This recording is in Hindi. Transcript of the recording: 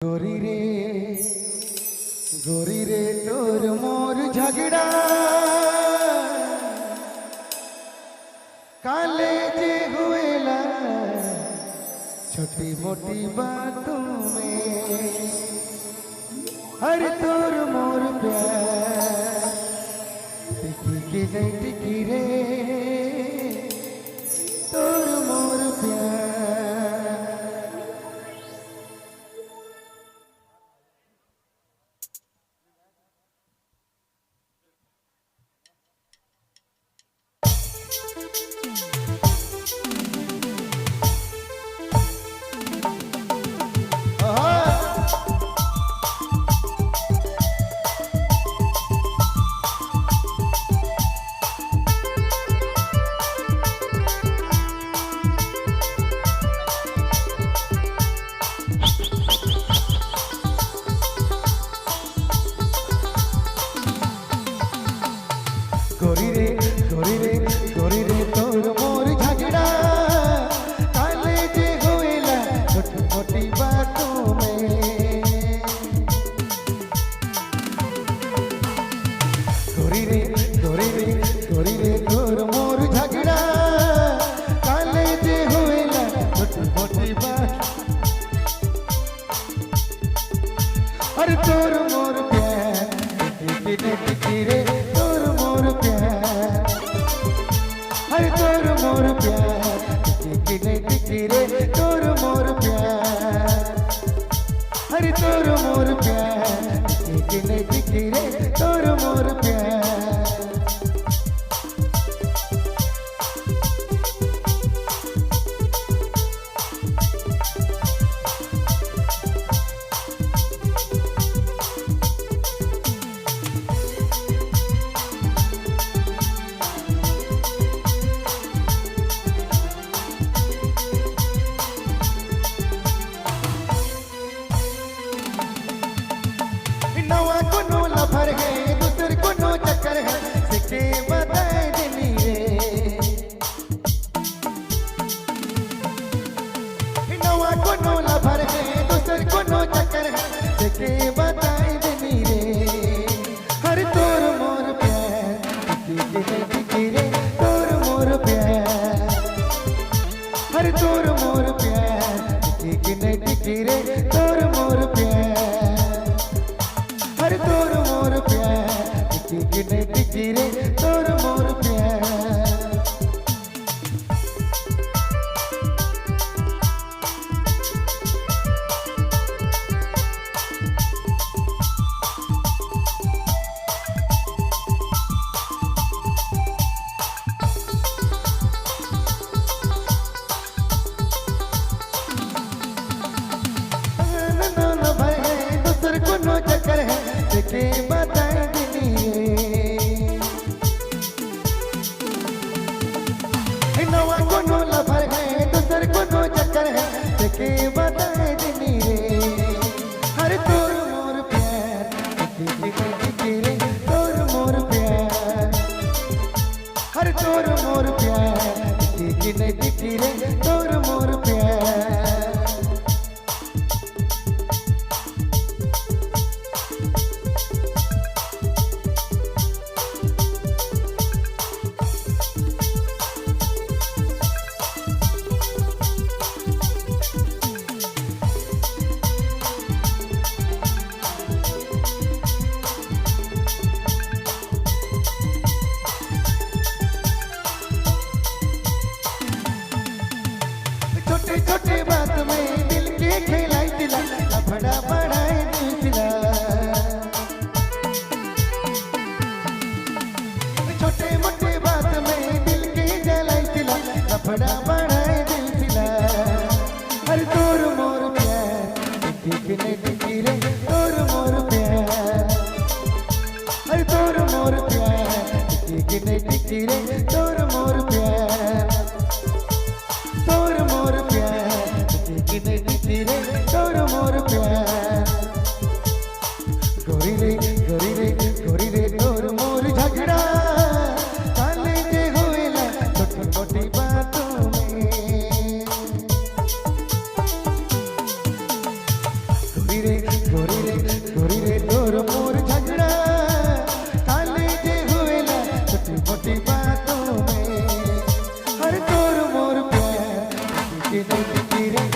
गोरी रे तोर मोर झगड़ा काले जे हुएला छोटी मोटी बातों में। हर तोर मोर प्यार टिकी की नहीं टिकी रे तोर मोर प्यार। गोरी रे तोर मोर झगड़ा काले जे होएला छोटी मोटी बातों में। गोरी रे तोर मोर झगड़ा काले जे होएला छोटी मोटी बात। अरे तोर मोर प्यार टिकी रे तोर मोर प्यार। अरे तोर मोर प्यार टिकी नहीं टिकी रे तोर मोर प्यार। अरे तोर मोर प्यार टिकी नहीं टिकी रे तोर मोर प्यार। नवा कोनो लफर है दूसर कोनो चक्कर है सिक्के बताए देनी रे। नवा कोनो लफर है दूसर कोनो चक्कर है सिक्के बताए देनी रे। हर तोर मोर प्यार टिकी नहीं टिकी रे तोर मोर प्यार। हर तोर मोर प्यार टिकी नहीं टिकी रे तोर मोर प्यार। हर तोर मोर प्यार टिकी नहीं टिकी रे तोर मोर प्यार। कोनो चक्कर है देखे बताए देनी रे। नवा कोनो लफर है दूसर कोनो चक्कर है देखे बताए देनी रे। हर तोर मोर प्यार टिकी नहीं टिकी रे तोर मोर प्यार। हर तोर मोर प्यार टिकी नहीं टिकी रे तोर मोर प्यार। छोटे छोटे बात में दिल के खेलाई दिला लफड़ा बढ़ाए दिला। छोटे मोटे बात में दिल के जलाई दिला लफड़ा बढ़ाए दिला। हर तोर मोर प्यार टिकी नहीं टिकी रे तोर मोर प्यार। हर तोर मोर प्यार टिकी नहीं टिकी रे तोर मोर प्यार। तोर मोर प्यार टिकी नहीं टिकी रे तोर मोर प्यार। गोरी रे तोर मोर झगड़ा काले जे होएला छोटी मोटी बातों में। गोरी रे के नहीं फिक्रे